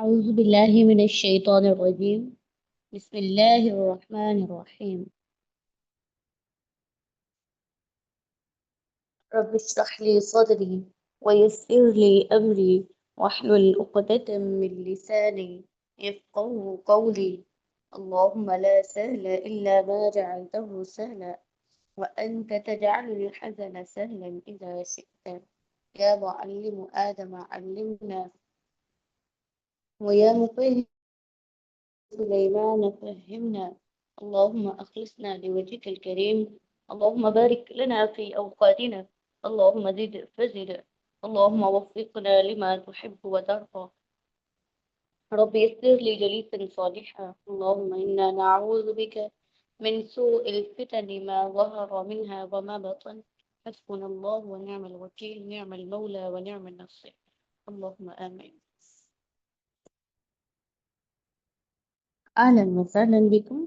أعوذ بالله من الشيطان الرجيم. بسم الله الرحمن الرحيم. رب اشرح لي صدري ويسر لي أمري واحلل عقدة من لساني يفقهوا قولي. اللهم لا سهل إلا ما جعلته سهلا وأنت تجعل الحزن سهلا إذا شئت. يا معلم آدم علمنا ويا مفهم سليمان فهمنا. اللهم أخلصنا لوجهك الكريم. اللهم بارك لنا في أوقاتنا. اللهم زد فزد. اللهم وفقنا لما تحب وترضى. رب يسر لي جليسا صالحا. اللهم إنا نعوذ بك من سوء الفتن ما ظهر منها وما بطن. حسبنا الله ونعم الوكيل، نعم المولى ونعم النصير. اللهم آمين. أهلا وسهلا بكم.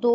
2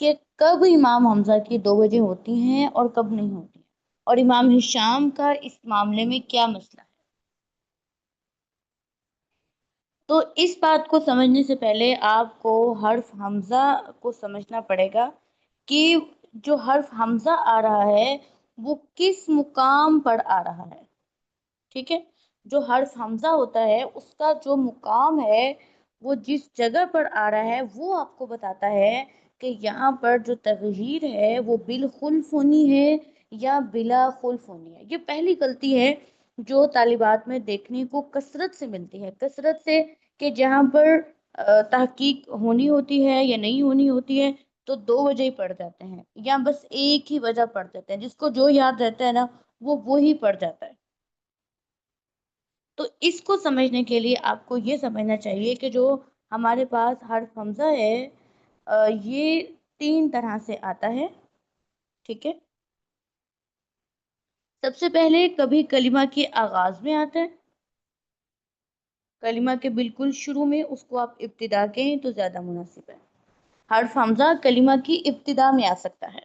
کہ کب امام حمزہ کی 2 بجے ہوتی ہیں اور کب نہیں ہوتی ہیں، اور امام ہشام کا اس معاملے میں کیا مسئلہ ہے۔ تو اس بات کو سمجھنے سے پہلے آپ کو حرف حمزہ کو سمجھنا پڑے گا کہ جو حرف حمزہ آ رہا ہے وہ کس مقام پر آ رہا ہے، ٹھیک ہے۔ جو حرف حمزہ ہوتا ہے اس کا جو مقام ہے، وہ جس جگہ پر آ رہا ہے وہ آپ کو بتاتا ہے کہ یہاں پر جو تغییر ہے وہ بالخلف ہونی ہے یا بلا خلف ہونی ہے۔ یہ پہلی غلطی ہے جو طالبات میں دیکھنے کو کثرت سے ملتی ہے، کثرت سے، کہ جہاں پر تحقیق ہونی ہوتی ہے یا نہیں ہونی ہوتی ہے تو 2 وجہ ہی پڑھ جاتے ہیں، یا بس ایک ہی وجہ پڑھ جاتے ہیں، جس کو جو یاد رہتا ہے نا وہ وہی پڑھ جاتا ہے۔ تو اس کو سمجھنے کے لیے آپ کو یہ سمجھنا چاہیے کہ جو ہمارے پاس حرف حمزہ ہے یہ 3 طرح سے آتا ہے، ٹھیک ہے۔ سب سے پہلے کبھی کلمہ کے آغاز میں آتا ہے، کلمہ کے بالکل شروع میں، اس کو آپ ابتدا کہیں تو زیادہ مناسب ہے۔ حرف حمزہ کلمہ کی ابتدا میں آ سکتا ہے،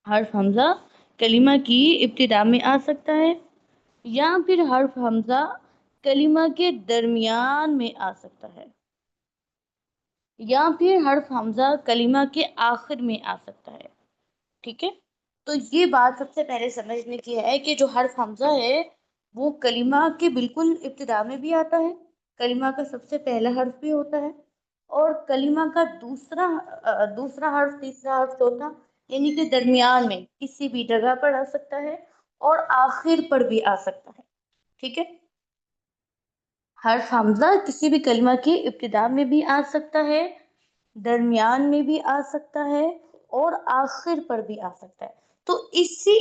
حرف حمزہ کلمہ کی ابتدا میں آ سکتا ہے، یا پھر حرف حمزہ کلمہ کے درمیان میں آ سکتا ہے، یا پھر حرف حمزہ کلمہ کے آخر میں آ سکتا ہے، ٹھیک ہے۔ تو یہ بات سب سے پہلے سمجھنے کی ہے کہ جو حرف حمزہ ہے وہ کلمہ کے بالکل ابتدا میں بھی آتا ہے، کلمہ کا سب سے پہلا حرف بھی ہوتا ہے، اور کلمہ کا دوسرا حرف، تیسرا حرف، چوتھا، یعنی کہ درمیان میں کسی بھی جگہ پر آ سکتا ہے، اور آخر پر بھی آ سکتا ہے، ٹھیک ہے۔ حرف حمزہ کسی بھی کلمہ کی ابتدا میں بھی آ سکتا ہے، درمیان میں بھی آ سکتا ہے، اور آخر پر بھی آ سکتا ہے۔ تو اسی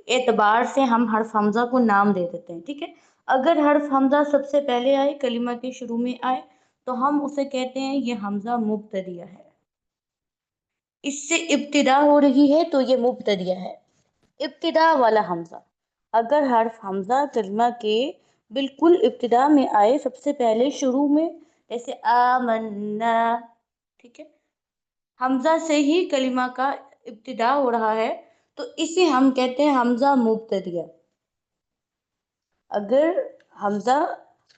اعتبار سے ہم حرف حمزہ کو نام دے دیتے ہیں، ٹھیک ہے۔ اگر حرف حمزہ سب سے پہلے آئے، کلمہ کے شروع میں آئے، تو ہم اسے کہتے ہیں یہ حمزہ مبتدیہ ہے، اس سے ابتدا ہو رہی ہے تو یہ مبتدیہ ہے، ابتدا والا حمزہ۔ اگر حرف حمزہ کلمہ کے بالکل ابتدا میں آئے، سب سے پہلے شروع میں، جیسے آمنا، ٹھیک ہے، حمزہ سے ہی کلمہ کا ابتدا ہو رہا ہے، تو اسے ہم کہتے ہیں حمزہ مبتدیہ۔ اگر حمزہ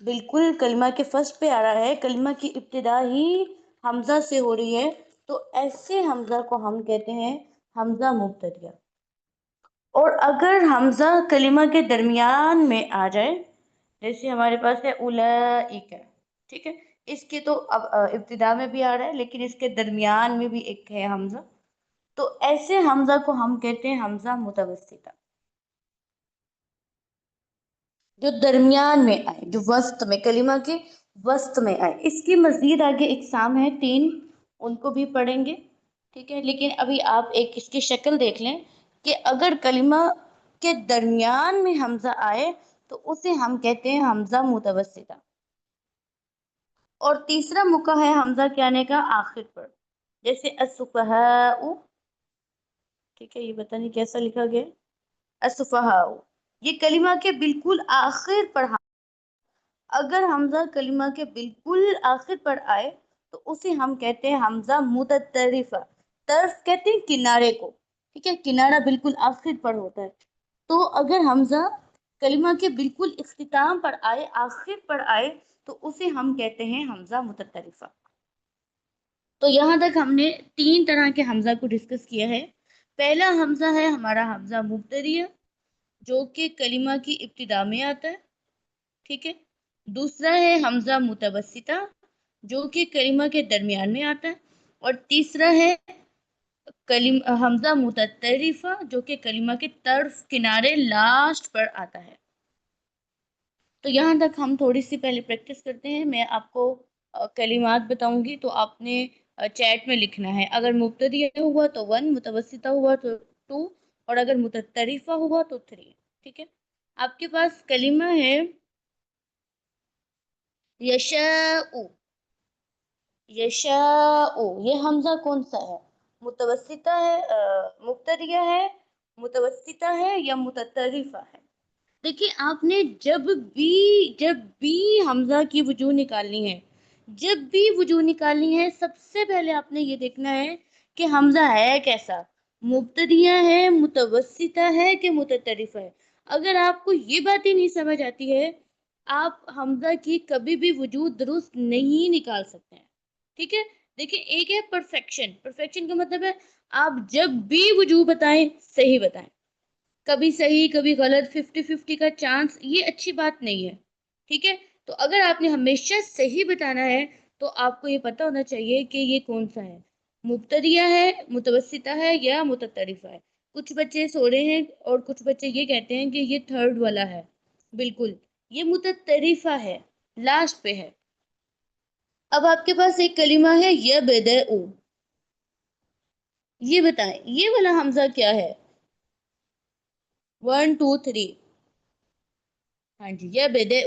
بالکل کلمہ کے فرسٹ پہ آ رہا ہے، کلمہ کی ابتدا ہی حمزہ سے ہو رہی ہے، تو ایسے حمزہ کو ہم کہتے ہیں حمزہ مبتدیہ۔ اور اگر حمزہ کلمہ کے درمیان میں آ جائے، جیسے ہمارے پاس ہے اولئک، ٹھیک ہے، اس کے تو اب ابتدا میں بھی آ رہا ہے لیکن اس کے درمیان میں بھی ایک ہے حمزہ، تو ایسے حمزہ کو ہم کہتے ہیں حمزہ متوسطہ، جو درمیان میں آئے، جو وسط میں، کلمہ کے وسط میں آئے۔ اس کی مزید آگے اقسام ہے 3، ان کو بھی پڑھیں گے، ٹھیک ہے۔ لیکن ابھی آپ ایک اس کی شکل دیکھ لیں کہ اگر کلمہ کے درمیان میں حمزہ آئے تو اسے ہم کہتے ہیں حمزہ متوسطہ۔ اور تیسرا موقع ہے حمزہ کے آنے کا آخر پر، جیسے السفہاء، ٹھیک ہے، یہ پتہ نہیں کیسا لکھا گیا، السفہاء، یہ کلمہ کے بالکل آخر پر، اگر حمزہ کلمہ کے بالکل آخر پر آئے تو اسے ہم کہتے ہیں حمزہ متطرفہ۔ طرف کہتے ہیں کنارے کو، ٹھیک ہے، کنارہ بالکل آخر پر ہوتا ہے۔ تو اگر حمزہ کلمہ کے بالکل اختتام پر آئے، آخر پر آئے، تو اسے ہم کہتے ہیں حمزہ متطرفہ۔ تو یہاں تک ہم نے 3 طرح کے حمزہ کو ڈسکس کیا ہے۔ پہلا حمزہ ہے ہمارا حمزہ مبتدیہ، جو کہ کلمہ کی ابتدا میں آتا ہے، ٹھیک ہے۔ دوسرا ہے حمزہ متوسطہ، جو کہ کلمہ کے درمیان میں آتا ہے، اور تیسرا ہے حمزہ متطرفہ، جو کہ کلمہ کے طرف، کنارے، لاسٹ پر آتا ہے۔ تو یہاں تک ہم تھوڑی سی پہلے پریکٹس کرتے ہیں، میں آپ کو کلمات بتاؤں گی تو آپ نے چیٹ میں لکھنا ہے۔ اگر مبتدیہ ہوا تو 1، متوسطہ ہوا تو 2، اور اگر متطرفہ ہوا تو 3، ٹھیک ہے۔ آپ کے پاس کلمہ ہے یشاء، یشاء، یہ حمزہ کون سا ہے؟ متوسطہ ہے، مبتدیہ ہے، متوسطہ ہے، یا متطرفہ ہے؟ دیکھیے، آپ نے جب بھی حمزہ کی وجوہ نکالنی ہے، جب بھی وجوہ نکالنی ہے سب سے پہلے آپ نے یہ دیکھنا ہے کہ حمزہ ہے کیسا، مبتدیہ ہے، متوسطہ ہے کہ متطرفہ ہے۔ اگر آپ کو یہ بات ہی نہیں سمجھ آتی ہے، آپ حمزہ کی کبھی بھی وجود درست نہیں نکال سکتے ہیں، ٹھیک ہے؟ دیکھیں، ایک ہے پرفیکشن، پرفیکشن کا مطلب ہے آپ جب بھی وجوہ بتائیں صحیح بتائیں، کبھی صحیح کبھی غلط، 50-50 کا چانس، یہ اچھی بات نہیں ہے، ٹھیک ہے؟ تو اگر آپ نے ہمیشہ صحیح بتانا ہے تو آپ کو یہ پتا ہونا چاہیے کہ یہ کون سا ہے، مبتدیہ ہے، متوسطہ ہے یا متطرفہ ہے۔ کچھ بچے سو رہے ہیں اور کچھ بچے یہ کہتے ہیں کہ یہ تھرڈ والا ہے، بالکل یہ متطرفہ ہے، لاسٹ پہ ہے۔ اب آپ کے پاس ایک کلمہ ہے یبدأ، یہ بتائیں یہ والا حمزہ کیا ہے؟ 1 2 3، ہاں جی یبدأ،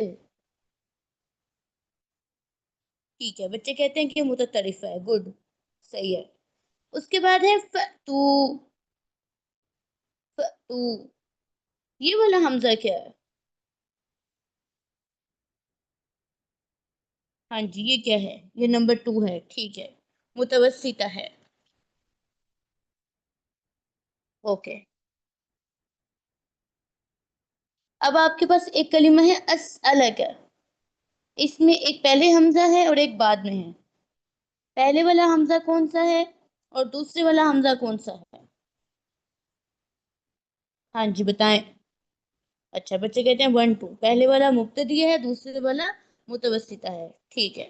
ٹھیک ہے، بچے کہتے ہیں کہ متطرفہ ہے، گڈ، صحیح ہے۔ اس کے بعد ہے فَأْتُو، فَأْتُو، یہ والا حمزہ کیا ہے؟ ہاں جی یہ کیا ہے؟ یہ نمبر 2 ہے، ٹھیک ہے، متوسطہ ہے، اوکے۔ اب آپ کے پاس ایک کلمہ ہے اسألک، اس میں ایک پہلے حمزہ ہے اور ایک بعد میں ہے، پہلے والا حمزہ کون سا ہے اور دوسرے والا حمزہ کون سا ہے؟ ہاں جی بتائیں۔ اچھا، بچے کہتے ہیں 1 2، پہلے والا مبتدی ہے، دوسرے والا متوسطہ ہے، ٹھیک ہے،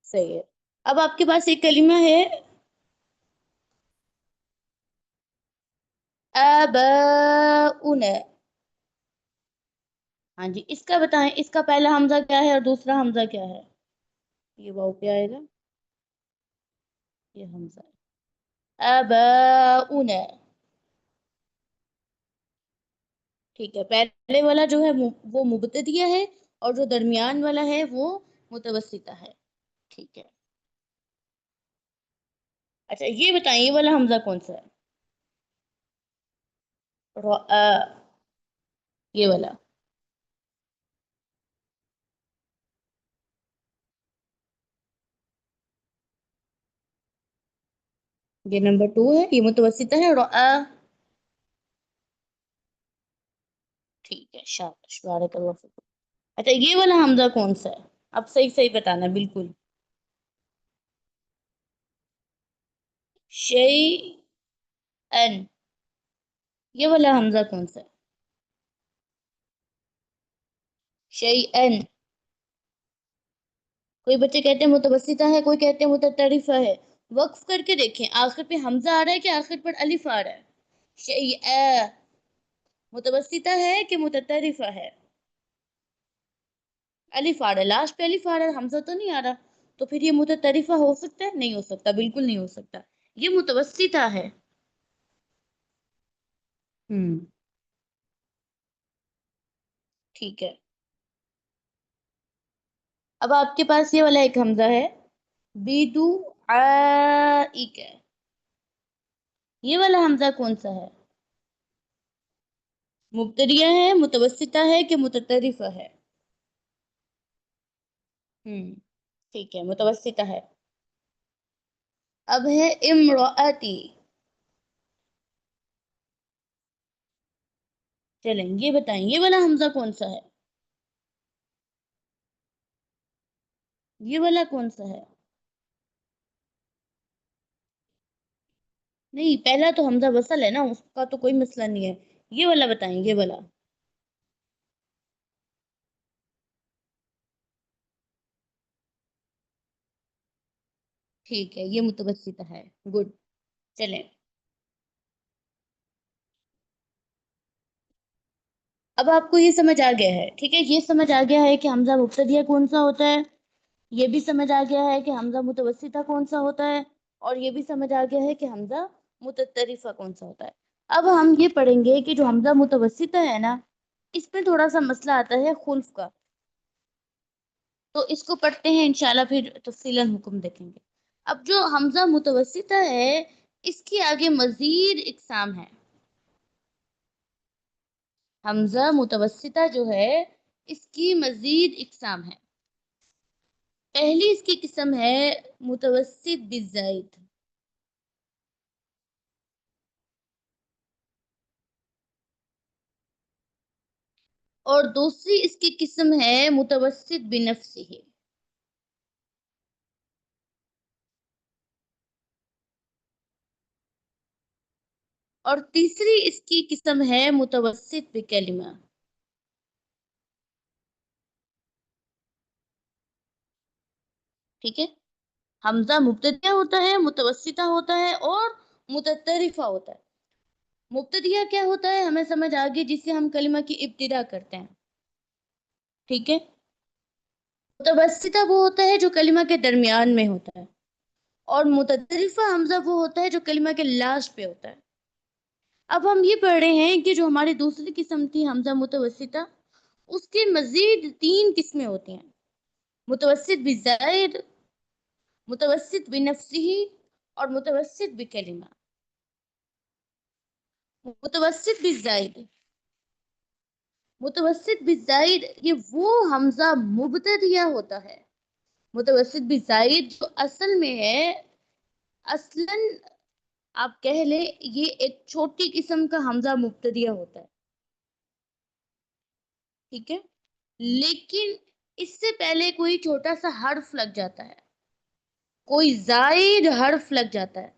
صحیح ہے۔ اب آپ کے پاس ایک کلمہ ہے آباؤنا، ہاں جی اس کا بتائیں، اس کا پہلا حمزہ کیا ہے اور دوسرا حمزہ کیا ہے؟ یہ واؤ پہ آئے گا، یہ حمزہ ہے، آباؤنا، ٹھیک ہے، پہلے والا جو ہے وہ مبتدیہ ہے اور جو درمیان والا ہے وہ متوسطہ ہے، ٹھیک ہے۔ اچھا یہ بتائیں یہ والا حمزہ کون سا ہے؟ رآ، یہ والا، یہ نمبر 2 ہے، یہ متوسطہ ہے، رآ، ٹھیک ہے، شاباش، بارک اللہ فیکم۔ اچھا یہ والا حمزہ کون سا ہے؟ اب صحیح صحیح بتانا بالکل۔ شیئن، یہ والا حمزہ کون سا ہے؟ شیئن، کوئی بچے کہتے ہیں متوسطہ ہے، کوئی کہتے ہیں متطرفہ ہے، وقف کر کے دیکھیں آخر پہ حمزہ آ رہا ہے کہ آخر پر الف آ رہا ہے؟ شیئا، متوسطہ ہے کہ متطرفہ ہے؟ الف آ رہا ہے، لاسٹ پہ الف آ رہا ہے، حمزہ تو نہیں آ رہا، تو پھر یہ متطرفہ ہو سکتا ہے؟ نہیں ہو سکتا، بالکل نہیں ہو سکتا، یہ متوسطہ ہے۔ ہوں، ٹھیک ہے۔ اب آپ کے پاس یہ والا ایک حمزہ ہے بیدو آئک، یہ والا حمزہ کون سا ہے؟ مبتدیہ ہے، متوسطہ ہے کہ متطرفہ ہے؟ ہوں، ٹھیک ہے، متوسطہ ہے۔ اب ہے امرأتی، چلیں یہ بتائیں یہ والا حمزہ کون سا ہے؟ یہ والا کون سا ہے؟ نہیں، پہلا تو حمزہ وصل ہے نا، اس کا تو کوئی مسئلہ نہیں ہے، یہ والا بتائیں، یہ والا، ٹھیک ہے، یہ متوسطہ ہے، گڈ، چلیں۔ اب آپ کو یہ سمجھ آ گیا ہے، ٹھیک ہے، یہ سمجھ آ گیا ہے کہ حمزہ مبتدیہ کون سا ہوتا ہے، یہ بھی سمجھ آ گیا ہے کہ حمزہ متوسطہ کون سا ہوتا ہے، اور یہ بھی سمجھ آ گیا ہے کہ حمزہ متطرفہ کون سا ہوتا ہے۔ اب ہم یہ پڑھیں گے کہ جو حمزہ متوسطہ ہے نا، اس میں تھوڑا سا مسئلہ آتا ہے خلف کا، تو اس کو پڑھتے ہیں انشاءاللہ، پھر تفصیلاً حکم دیکھیں گے۔ اب جو حمزہ متوسطہ ہے اس کی آگے مزید اقسام ہے، حمزہ متوسطہ جو ہے اس کی مزید اقسام ہے. پہلی اس کی قسم ہے متوسط بالزائد، اور دوسری اس کی قسم ہے متوسط بنفسہ. اور تیسری اس کی قسم ہے متوسط بکلمہ. ٹھیک ہے، حمزہ مبتدیہ ہوتا ہے، متوسطہ ہوتا ہے اور متطرفہ ہوتا ہے. مبتدیہ کیا ہوتا ہے ہمیں سمجھ آ گئی، جس سے ہم کلمہ کی ابتدا کرتے ہیں. ٹھیک ہے، متوسطہ وہ ہوتا ہے جو کلمہ کے درمیان میں ہوتا ہے، اور متطرفہ حمزہ وہ ہوتا ہے جو کلمہ کے لاسٹ پہ ہوتا ہے. اب ہم یہ پڑھ رہے ہیں کہ جو ہماری دوسری قسم تھی حمزہ متوسطہ، اس کے مزید 3 قسمیں ہوتی ہیں: متوسط بزائد، متوسط بنفسہ، اور متوسط بکلمہ. متوسط بالزائد، متوسط بالزائد یہ وہ حمزہ مبتدیہ ہوتا ہے. متوسط بالزائد جو اصل میں ہے، اصلاً آپ کہہ لیں یہ ایک چھوٹی قسم کا حمزہ مبتدیہ ہوتا ہے. ٹھیک ہے، لیکن اس سے پہلے کوئی چھوٹا سا حرف لگ جاتا ہے، کوئی زائد حرف لگ جاتا ہے.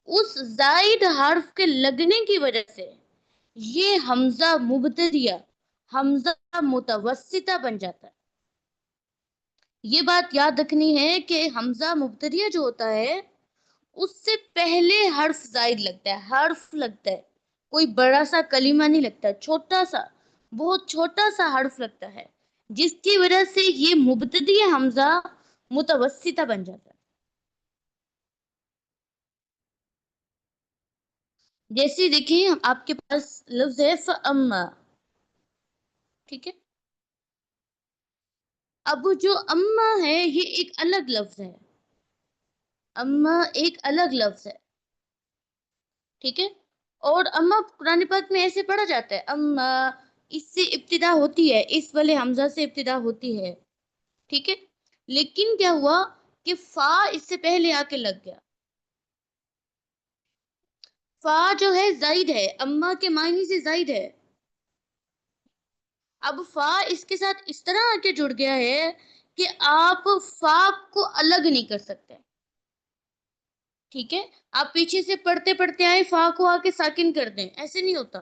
اس زائد حرف کے لگنے کی وجہ سے یہ حمزہ مبتدیہ حمزہ متوسطہ بن جاتا ہے. یہ بات یاد رکھنی ہے کہ حمزہ مبتدیہ جو ہوتا ہے اس سے پہلے حرف زائد لگتا ہے، حرف لگتا ہے، کوئی بڑا سا کلمہ نہیں لگتا، چھوٹا سا، بہت چھوٹا سا حرف لگتا ہے، جس کی وجہ سے یہ مبتدیہ حمزہ متوسطہ بن جاتا ہے. جیسے دیکھیں آپ کے پاس لفظ ہے فَأَمَّا. ٹھیک ہے، اب جو اما ہے یہ ایک الگ لفظ ہے، اما ایک الگ لفظ ہے. ٹھیک ہے، اور اما قرآن پاک میں ایسے پڑھا جاتا ہے، اما اس سے ابتدا ہوتی ہے، اس والے حمزہ سے ابتدا ہوتی ہے. ٹھیک ہے، لیکن کیا ہوا کہ فا اس سے پہلے آ کے لگ گیا. فا جو ہے زائد ہے، اما کے معنی سے زائد ہے. اب فا اس کے ساتھ اس طرح آ کے جڑ گیا ہے کہ آپ فا کو الگ نہیں کر سکتے. ٹھیک ہے، آپ پیچھے سے پڑھتے پڑھتے آئے فا کو آ کے ساکن کر دیں، ایسے نہیں ہوتا.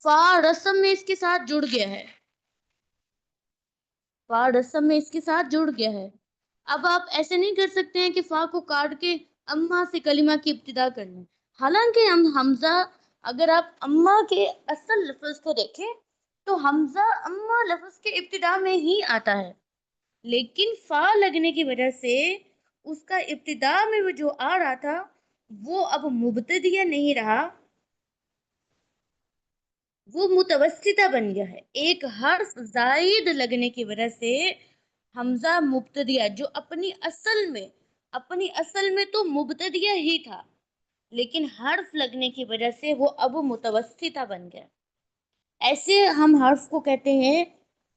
فا رسم میں اس کے ساتھ جڑ گیا ہے، فا رسم میں اس کے ساتھ جڑ گیا ہے. اب آپ ایسے نہیں کر سکتے ہیں کہ فا کو کاٹ کے اما سے کلمہ کی ابتدا کر لیں. حالانکہ ہم حمزہ، اگر آپ اما کے اصل لفظ کو دیکھیں تو حمزہ اما لفظ کے ابتدا میں ہی آتا ہے، لیکن فا لگنے کی وجہ سے اس کا ابتدا میں وہ جو آ رہا تھا وہ اب مبتدیہ نہیں رہا، وہ متوسطہ بن گیا ہے. ایک حرف زائد لگنے کی وجہ سے حمزہ مبتدیہ جو اپنی اصل میں تو مبتدیہ ہی تھا، لیکن حرف لگنے کی وجہ سے وہ اب متوسطہ بن گیا. ایسے ہم حرف کو کہتے ہیں،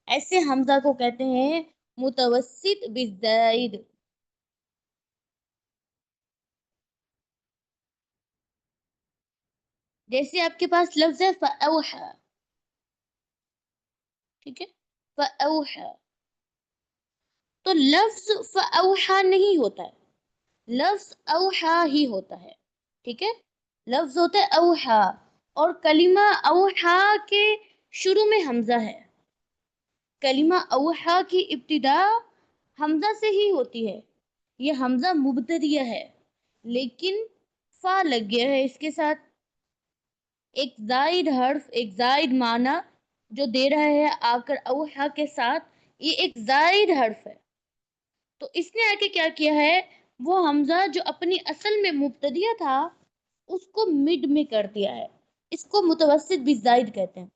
ایسے حمزہ کو کہتے ہیں متوسط بالزائد. جیسے آپ کے پاس لفظ ہے فَأَوْحَى. ٹھیک ہے، فَأَوْحَى، تو لفظ فَأَوْحَى نہیں ہوتا ہے، لفظ اوحا ہی ہوتا ہے. ٹھیک ہے، لفظ ہوتا ہے اوحا، اور کلمہ اوحا کے شروع میں حمزہ ہے. کلمہ اوحا کی ابتدا حمزہ سے ہی ہوتی ہے، یہ حمزہ مبتدیہ ہے، لیکن فا لگ گیا ہے اس کے ساتھ. ایک زائد حرف، ایک زائد معنی جو دے رہا ہے آ کر اوحا کے ساتھ، یہ ایک زائد حرف ہے. تو اس نے آ کے کیا کیا ہے، وہ حمزہ جو اپنی اصل میں مبتدیہ تھا اس کو مڈ میں کر دیا ہے. اس کو متوسط بالزائد کہتے ہیں.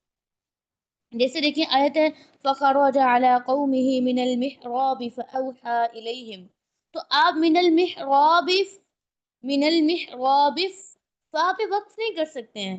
جیسے دیکھیں آیت ہے فَخَرَجَ عَلَى قَوْمِهِ مِنَ الْمِحْرَابِ فَأَوْحَى إِلَيْهِمْ. تو آپ من المحراب فا پہ وقف نہیں کر سکتے ہیں.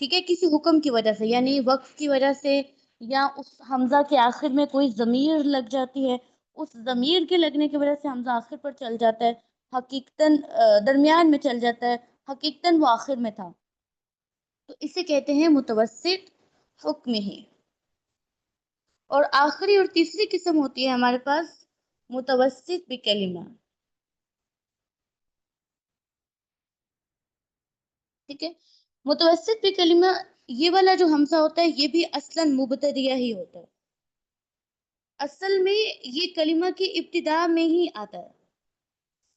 ٹھیک ہے، کسی حکم کی وجہ سے، یعنی وقف کی وجہ سے، یا اس حمزہ کے آخر میں کوئی ضمیر لگ جاتی ہے، اس ضمیر کے لگنے کی وجہ سے حمزہ آخر پر چل جاتا ہے، حقیقتاً درمیان میں چل جاتا ہے، حقیقتاً وہ آخر میں تھا، تو اسے کہتے ہیں متوسط حکم ہی۔ اور آخری اور تیسری قسم ہوتی ہے ہمارے پاس متوسط بکلمہ، ٹھیک ہے۔ متوسط بکلمہ، یہ والا جو حمزہ ہوتا ہے یہ بھی اصلاً مبتدیہ ہی ہوتا ہے، اصل میں یہ کلمہ کی ابتدا میں ہی آتا ہے،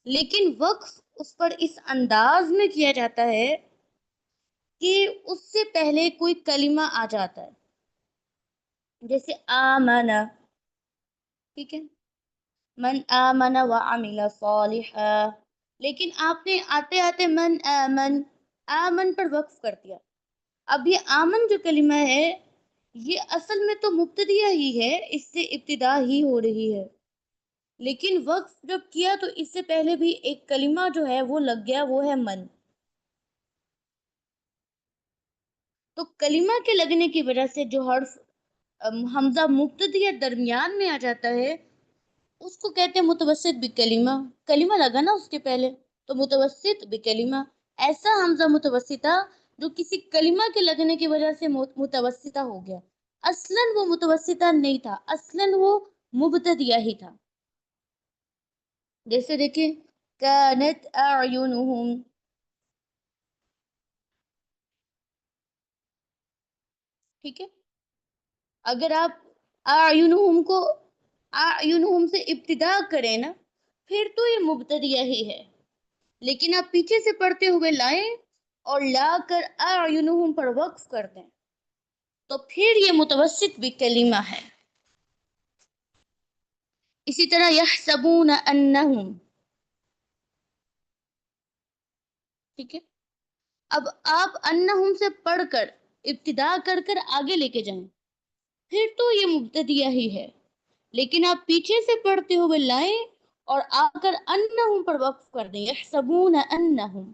لیکن وقف اس پر اس انداز میں کیا جاتا ہے کہ اس سے پہلے کوئی کلمہ آ جاتا ہے، جیسے آمنا، ٹھیک ہے، من آمن وعمل صالحا، لیکن آپ نے آتے آتے من آمن، آمن پر وقف کر دیا۔ اب یہ آمن جو کلمہ ہے یہ اصل میں تو مبتدیہ ہی ہے، اس سے ابتدا ہی ہو رہی ہے، لیکن وقف جب کیا تو اس سے پہلے بھی ایک کلمہ جو ہے وہ لگ گیا، وہ ہے من۔ تو کلمہ کے لگنے کی وجہ سے جو حرف حمزہ مبتدیہ درمیان میں آ جاتا ہے اس کو کہتے ہیں متوسط بکلمہ، کلمہ لگا نا اس کے پہلے، تو متوسط بکلمہ، ایسا حمزہ متوسطہ جو کسی کلمہ کے لگنے کی وجہ سے متوسطہ ہو گیا، اصلاً وہ متوسطہ نہیں تھا، اصلاً وہ مبتدیہ ہی تھا۔ جیسے دیکھیں کانت اعینہم، ٹھیک ہے، اگر آپ اعینہم کو اعینہم سے ابتدا کریں نا پھر تو یہ مبتدیہ ہی ہے، لیکن آپ پیچھے سے پڑھتے ہوئے لائیں اور لا کر اعینہم پر وقف کر دیں تو پھر یہ متوسط بھی کلمہ ہے۔ اسی طرح یحسبون انہم، ٹھیک ہے، اب آپ انہم سے پڑھ کر ابتدا کر کر آگے لے کے جائیں پھر تو یہ مبتدیہ ہی ہے، لیکن آپ پیچھے سے پڑھتے ہوئے لائیں اور آ کر انہم پر وقف کر دیں، یحسبون انہم،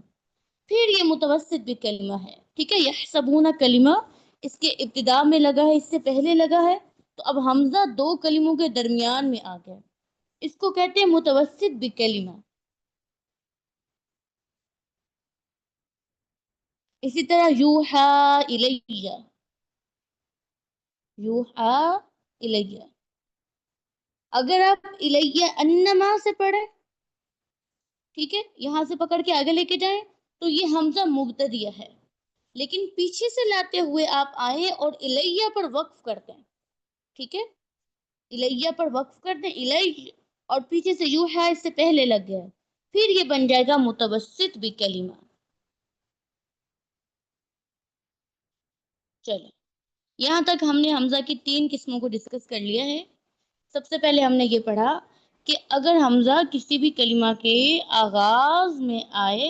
پھر یہ متوسط بھی کلمہ ہے، ٹھیک ہے۔ یحسبون کلمہ اس کے ابتدا میں لگا ہے، اس سے پہلے لگا ہے، تو اب حمزہ دو کلموں کے درمیان میں آ گیا، اس کو کہتے ہیں متوسط بھی کلمہ۔ اسی طرح یوحا الیہ، یوحا الیہ، اگر آپ الیہ انما سے پڑھیں، ٹھیک ہے، یہاں سے پکڑ کے آگے لے کے جائیں تو یہ حمزہ مبتدیہ ہے، لیکن پیچھے سے لاتے ہوئے آپ آئیں اور الیہ پر وقف کرتے ہیں، ٹھیک ہے، الیہ پر وقف کر دیں، الیہ، اور پیچھے سے یوحا اس سے پہلے لگ گیا، پھر یہ بن جائے گا متوسط بھی کلمہ۔ چلو، یہاں تک ہم نے حمزہ کی تین قسموں کو ڈسکس کر لیا ہے۔ سب سے پہلے ہم نے یہ پڑھا کہ اگر حمزہ کسی بھی کلمہ کے آغاز میں آئے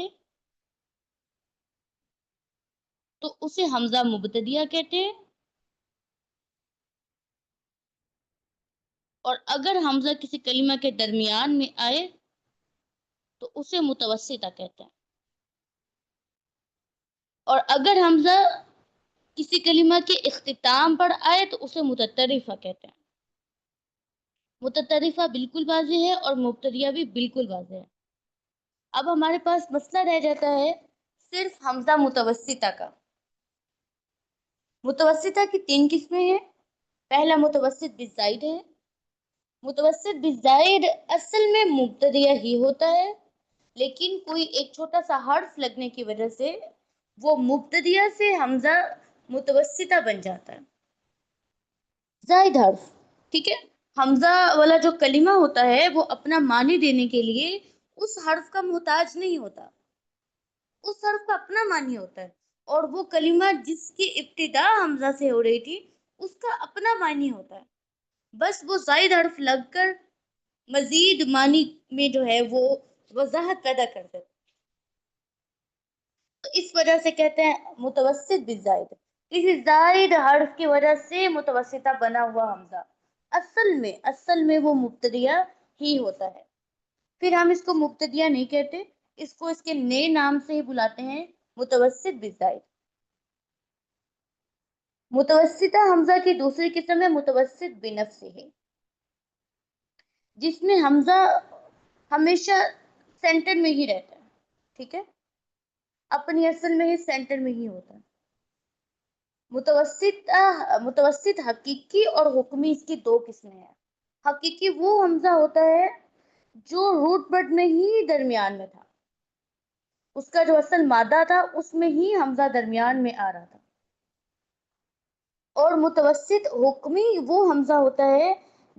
تو اسے حمزہ مبتدیہ کہتے ہیں، اور اگر حمزہ کسی کلمہ کے درمیان میں آئے تو اسے متوسطہ کہتے ہیں، اور اگر حمزہ کسی کلمہ کے اختتام پر آئے تو اسے متطرفہ کہتے ہیں۔ متطرفہ بالکل واضح ہے اور مبتدیہ بھی بالکل واضح ہے۔ اب ہمارے پاس مسئلہ رہ جاتا ہے صرف حمزہ متوسطہ کا۔ متوسطہ کی تین قسمیں ہیں، پہلا متوسط بالزائد ہے، متوسط بالزائد اصل میں مبتدیہ ہی ہوتا ہے، لیکن کوئی ایک چھوٹا سا حرف لگنے کی وجہ سے وہ مبتدیہ سے حمزہ متوسطہ بن جاتا ہے، زائد حرف، ٹھیک ہے۔ حمزہ والا جو کلمہ ہوتا ہے وہ اپنا معنی دینے کے لیے اس حرف کا محتاج نہیں ہوتا، اس حرف کا اپنا معنی ہوتا ہے، اور وہ کلمہ جس کی ابتدا حمزہ سے ہو رہی تھی اس کا اپنا معنی ہوتا ہے، بس وہ زائد حرف لگ کر مزید معنی میں جو ہے وہ وضاحت پیدا کرتے، تو اس وجہ سے کہتے ہیں متوسط بالزائد، کسی زائد حرف کی وجہ سے متوسطہ بنا ہوا حمزہ، اصل میں وہ مبتدیہ ہی ہوتا ہے۔ پھر ہم اس کو مبتدیہ نہیں کہتے، اس کو اس کے نئے نام سے ہی بلاتے ہیں متوسط بالزائد۔ متوسطہ حمزہ کی دوسری قسم ہے متوسط بنفسی ہے، جس میں حمزہ ہمیشہ سینٹر میں ہی رہتا ہے، ٹھیک ہے، اپنی اصل میں ہی سینٹر میں ہی ہوتا ہے۔ متوسط حقیقی اور حکمی اس کی دو قسمیں ہیں۔ حقیقی وہ حمزہ ہوتا ہے جو روٹ بٹ میں ہی درمیان میں تھا، اس کا جو اصل مادہ تھا اس میں ہی حمزہ درمیان میں آ رہا تھا۔ اور متوسط حکمی وہ حمزہ ہوتا ہے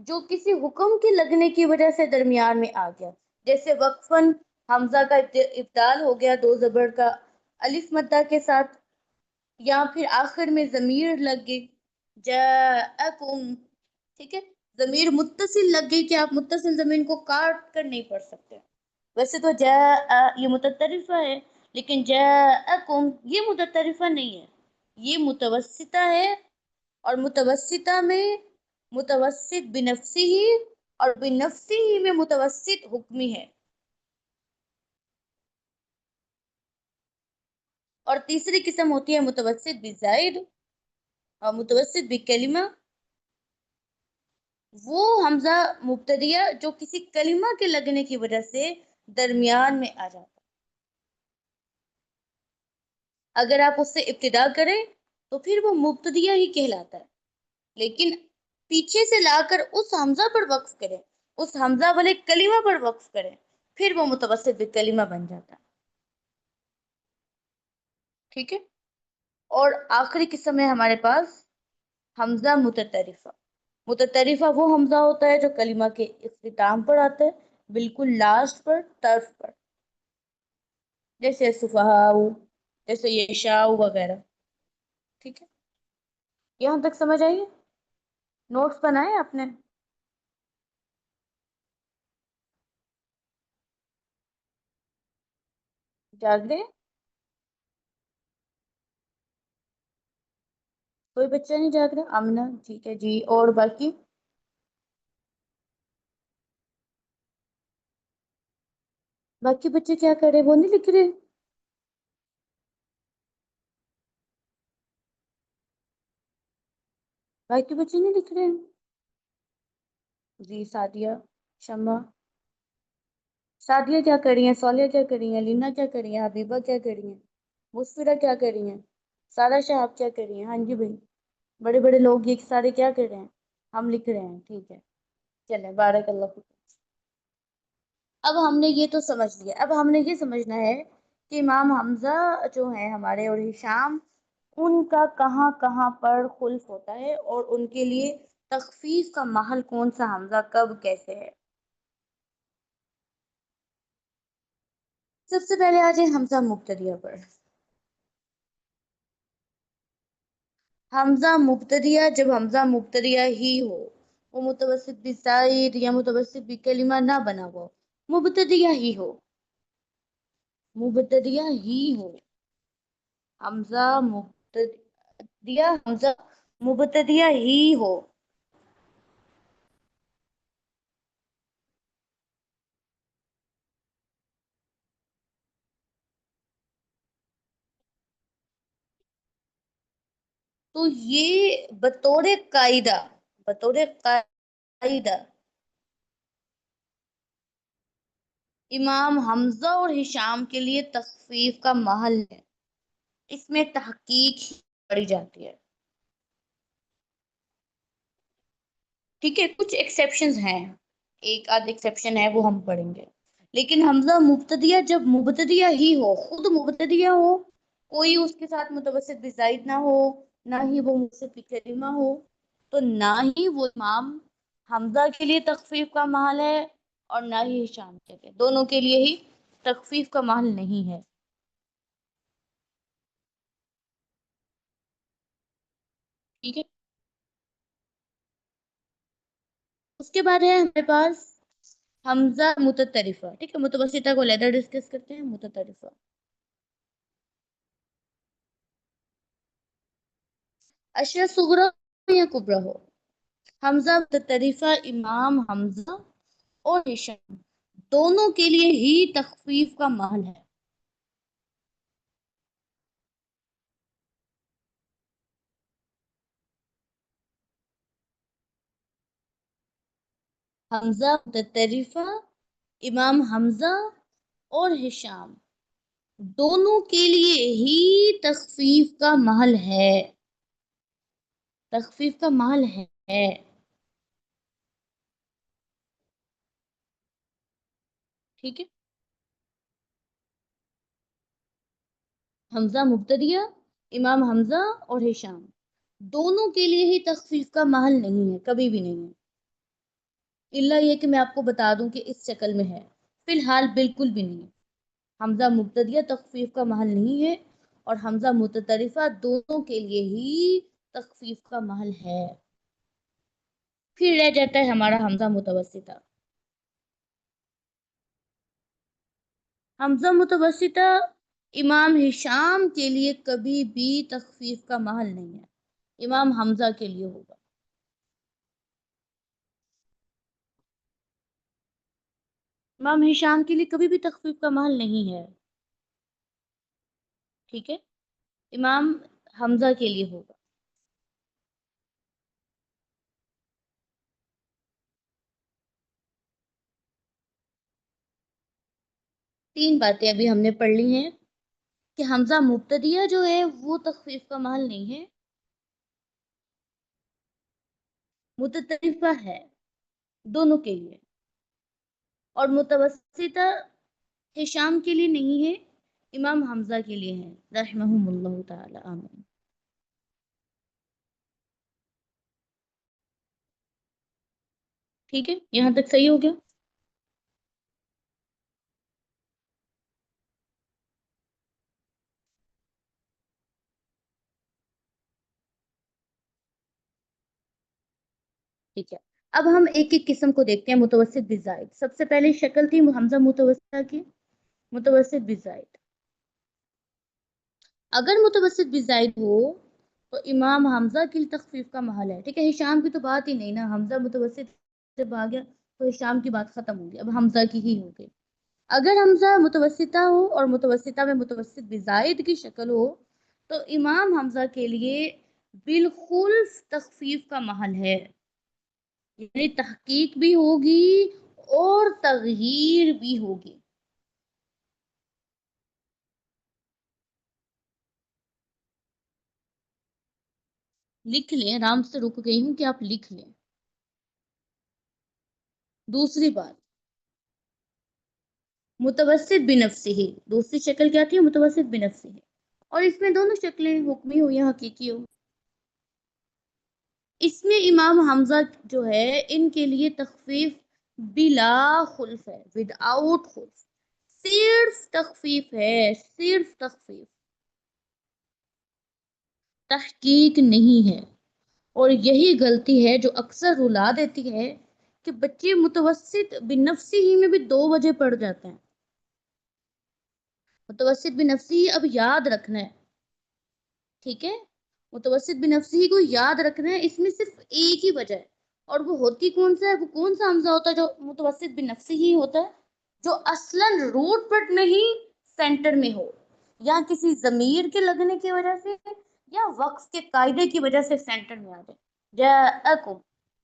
جو کسی حکم کے لگنے کی وجہ سے درمیان میں آ گیا، جیسے وقفاً حمزہ کا ابدال ہو گیا دو زبر کا الف مدہ کے ساتھ، یا پھر آخر میں ضمیر لگ گئی جاءکم، ٹھیک ہے، ضمیر متصل لگ گئی کہ آپ متصل ضمیر کو کاٹ کر نہیں پڑھ سکتے۔ ویسے تو جاء یہ متطرفہ ہے، لیکن جاءکم یہ متطرفہ نہیں ہے، یہ متوسطہ ہے، اور متوسطہ میں متوسط بنفسی ہی اور بنفسی ہی میں متوسط حکمی ہے۔ اور تیسری قسم ہوتی ہے متوسط بزائد اور متوسط بکلمہ، وہ حمزہ مبتدیہ جو کسی کلمہ کے لگنے کی وجہ سے درمیان میں آ جاتا ہے۔ اگر آپ اس سے ابتدا کریں تو پھر وہ مبتدیہ ہی کہلاتا ہے، لیکن پیچھے سے لا کر اس حمزہ پر وقف کریں، اس حمزہ والے کلمہ پر وقف کریں، پھر وہ متوسط بکلمہ بن جاتا ہے، ٹھیک ہے۔ اور آخری قسم ہے ہمارے پاس حمزہ متطرفہ۔ متطرفہ وہ حمزہ ہوتا ہے جو کلمہ کے اختتام پر آتا ہے، بالکل لاسٹ پر، طرف پر، جیسے سفہاء، جیسے یشاء وغیرہ، ٹھیک ہے۔ یہاں تک سمجھ آئیے؟ نوٹس بنائے آپ نے؟ جاگ رہے ہیں؟ کوئی بچہ نہیں جاگ رہا؟ آمنہ ٹھیک ہے جی، اور باقی باقی بچے کیا کر رہے ہیں؟ وہ نہیں لکھ رہے؟ باقی بچے نہیں لکھ رہے ہیں؟ جی سعدیہ، شمع، سعدیہ کیا کر رہی ہیں؟ صالحہ کیا کر رہی ہیں؟ لینا کیا کر رہی ہیں؟ حبیبہ کیا کر رہی ہیں؟ مسفرہ کیا کر رہی ہیں؟ سارا شاہ آپ کیا کر رہی ہیں؟ ہاں جی بھائی، بڑے بڑے لوگ یہ سارے کیا کر رہے ہیں؟ ہم لکھ رہے ہیں، ٹھیک ہے، چلیں، بارک اللہ فیکم۔ اب ہم نے یہ تو سمجھ لیا، اب ہم نے یہ سمجھنا ہے کہ امام حمزہ جو ہیں ہمارے اور ہشام، ان کا کہاں کہاں پر خلف ہوتا ہے، اور ان کے لیے تخفیف کا محل کون سا حمزہ کب کیسے ہے۔ سب سے پہلے آ جائیں حمزہ مبتدیہ پر۔ حمزہ مبتدیہ، جب حمزہ مبتدیہ ہی ہو، وہ متوسط بزائد یا متوسط بکلمہ نہ بنا ہو، مبتدیہ ہی ہو، مبتدیہ ہی ہو، حمزہ حمزہ مبتدیہ ہی ہو، تو یہ بطور قاعدہ امام حمزہ اور ہشام کے لیے تخفیف کا محل ہے، اس میں تحقیق پڑھی جاتی ہے، ٹھیک ہے۔ کچھ ایکسیپشنز ہیں، ایک آدھ ایکسیپشن ہے وہ ہم پڑھیں گے، لیکن حمزہ مبتدیہ جب مبتدیہ ہی ہو، خود مبتدیہ ہو، کوئی اس کے ساتھ متوسط بزائد نہ ہو، نہ ہی وہ متوسط کلمہ ہو، تو نہ ہی وہ امام حمزہ کے لیے تخفیف کا محل ہے، اور نہ ہی ہشام کے لیے، دونوں کے لیے ہی تخفیف کا محل نہیں ہے، ٹھیک ہے۔ اس کے بعد ہے ہمارے پاس حمزہ متطرفہ، ٹھیک ہے، متوسطہ کو لیدر ڈسکس کرتے ہیں، متطرفہ اشرا صغرا یا کبرا ہو، حمزہ متطرفہ امام حمزہ اور ہشام دونوں کے لیے ہی تخفیف کا محل ہے، حمزہ متطرفہ، امام حمزہ اور ہشام دونوں کے لیے ہی تخفیف کا محل ہے، تخفیف کا محل ہے، ٹھیک ہے۔ حمزہ مبتدیہ، امام حمزہ اور ہشام دونوں کے لیے ہی تخفیف کا محل نہیں ہے، کبھی بھی نہیں ہے، الا یہ کہ میں آپ کو بتا دوں کہ اس شکل میں ہے، فی الحال بالکل بھی نہیں ہے۔ حمزہ مبتدیہ تخفیف کا محل نہیں ہے، اور حمزہ متطرفہ دونوں کے لیے ہی تخفیف کا محل ہے۔ پھر رہ جاتا ہے ہمارا حمزہ متوسطہ۔ حمزہ متوسطہ امام ہشام کے لیے کبھی بھی تخفیف کا محل نہیں ہے، امام حمزہ کے لیے ہوگا۔ امام ہشام کے لیے کبھی بھی تخفیف کا محل نہیں ہے، ٹھیک ہے، امام حمزہ کے لیے ہوگا۔ تین باتیں ابھی ہم نے پڑھ لی ہیں کہ حمزہ مبتدیہ جو ہے وہ تخفیف کا محل نہیں ہے، متطرفہ ہے دونوں کے لیے، اور متوسطہ ہشام کے لیے نہیں ہے، امام حمزہ کے لیے ہے، رحمہم اللہ تعالی، آمین۔ ٹھیک ہے، یہاں تک صحیح ہو گیا؟ ٹھیک ہے، اب ہم ایک ایک قسم کو دیکھتے ہیں، متوسط بزائد۔ سب سے پہلے شکل تھی حمزہ متوسطہ کی، متوسط بزائد۔ اگر متوسط بزائد ہو تو امام حمزہ کی تخفیف کا محل ہے، ٹھیک ہے، ہشام کی تو بات ہی نہیں نا، حمزہ متوسط جب آ گیا تو ہشام کی بات ختم ہوگی، اب حمزہ کی ہی ہوگی۔ اگر حمزہ متوسطہ ہو اور متوسطہ میں متوسط بزائد کی شکل ہو تو امام حمزہ کے لیے بالخلف تخفیف کا محل ہے، یعنی تحقیق بھی ہوگی اور تغییر بھی ہوگی۔ لکھ لیں، آرام سے رک گئی ہوں کہ آپ لکھ لیں۔ دوسری بات، متوسط بنفسہ ہی، دوسری شکل کیا تھی؟ متوسط بنفسہ ہی، اور اس میں دونوں شکلیں حکمی ہو یا حقیقی ہو، اس میں امام حمزہ جو ہے ان کے لیے تخفیف بلا خلف ہے، ود آؤٹ خلف، صرف تخفیف ہے، صرف تخفیف، تحقیق نہیں ہے۔ اور یہی غلطی ہے جو اکثر رلا دیتی ہے کہ بچے متوسط بنفسی ہی میں بھی 2 وجہ پڑھ جاتے ہیں۔ متوسط بنفسی ہی اب یاد رکھنا ہے، ٹھیک ہے، متوسط بنفسی ہی کو یاد رکھنا ہے، اس میں صرف ایک ہی وجہ ہے، اور وہ ہوتی کون سا ہے؟ وہ کون سا حمزہ ہوتا ہے جو متوسط بنفسی ہی ہوتا ہے؟ جو اصلاً روٹ پٹ نہیں سینٹر میں ہو، یا کسی ضمیر کے لگنے کی وجہ سے، یا وقف کے قاعدے کی وجہ سے سینٹر میں آ جائے، جاءکم،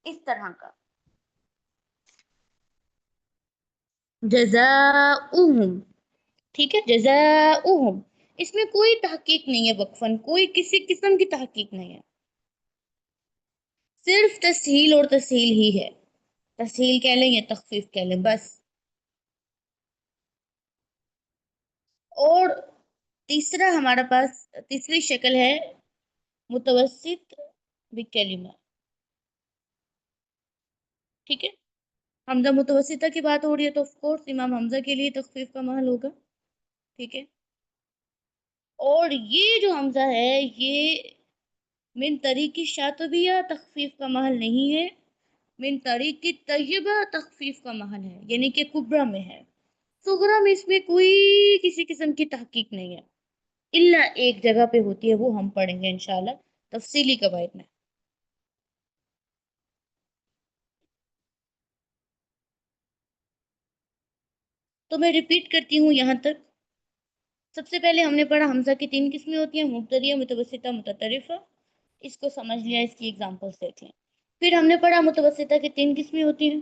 اس طرح کا۔ جزاؤہم، ٹھیک ہے، جزاؤہم، اس میں کوئی تحقیق نہیں ہے، وقفاً کوئی کسی قسم کی تحقیق نہیں ہے، صرف تسہیل اور تسہیل ہی ہے، تسہیل کہہ لیں یا تخفیف کہہ لیں، بس۔ اور تیسرا ہمارا پاس تیسری شکل ہے متوسط بکلمہ، ٹھیک ہے، حمزہ متوسطہ کی بات ہو رہی ہے تو آف کورس امام حمزہ کے لیے تخفیف کا محل ہوگا، ٹھیک ہے، اور یہ جو حمزہ ہے یہ من طریق شاطبیہ تخفیف کا محل نہیں ہے، من طریق طیبہ تخفیف کا محل ہے، یعنی کہ کبرا میں ہے، صغرا میں اس میں کوئی کسی قسم کی تحقیق نہیں ہے، الا ایک جگہ پہ ہوتی ہے، وہ ہم پڑھیں گے انشاءاللہ تفصیلی قواعد میں۔ تو میں ریپیٹ کرتی ہوں یہاں تک۔ سب سے پہلے ہم نے پڑھا حمزہ کی 3 قسمیں ہوتی ہیں، مبتدیہ، متوسطہ، متطرفہ، اس کو سمجھ لیا، اس کی ایگزامپلس دیکھ لیں۔ پھر ہم نے پڑھا متوسطہ کی 3 قسمیں ہوتی ہیں،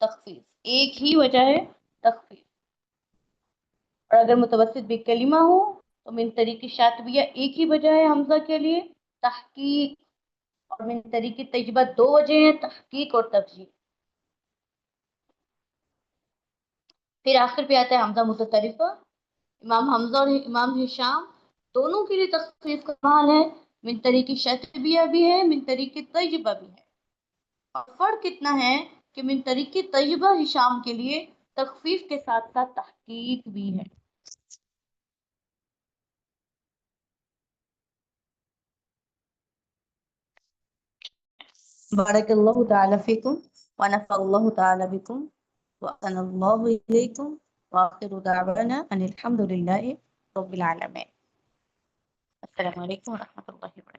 تخفیف، ایک ہی وجہ ہے تخفیف. اور اگر متوسط بھی کلمہ ہو تو من طریق شاطبیہ ایک ہی وجہ ہے حمزہ کے لیے تحقیق، اور من طریق تجبہ دو وجہ ہیں تحقیق اور تفجیع. پھر آخر پہ آتا ہے حمزہ متطرفہ. امام حمزہ اور امام ہشام دونوں کے لیے تخفیف کا حال ہے، من طریق شاطبیہ بھی ہے، من طریق تجبہ بھی ہے. اور فرق کتنا ہے کہ من طریق طیبہ ہشام کے لیے تخفیف کے ساتھ ساتھ تحقیق بھی ہے. بارک اللہ تعالی فیکم ونفع اللہ تعالی بکم وأحسن اللہ الیکم وآخر دعوانا ان الحمد للہ رب العالمین. السلام علیکم ورحمۃ اللہ وبرکاتہ.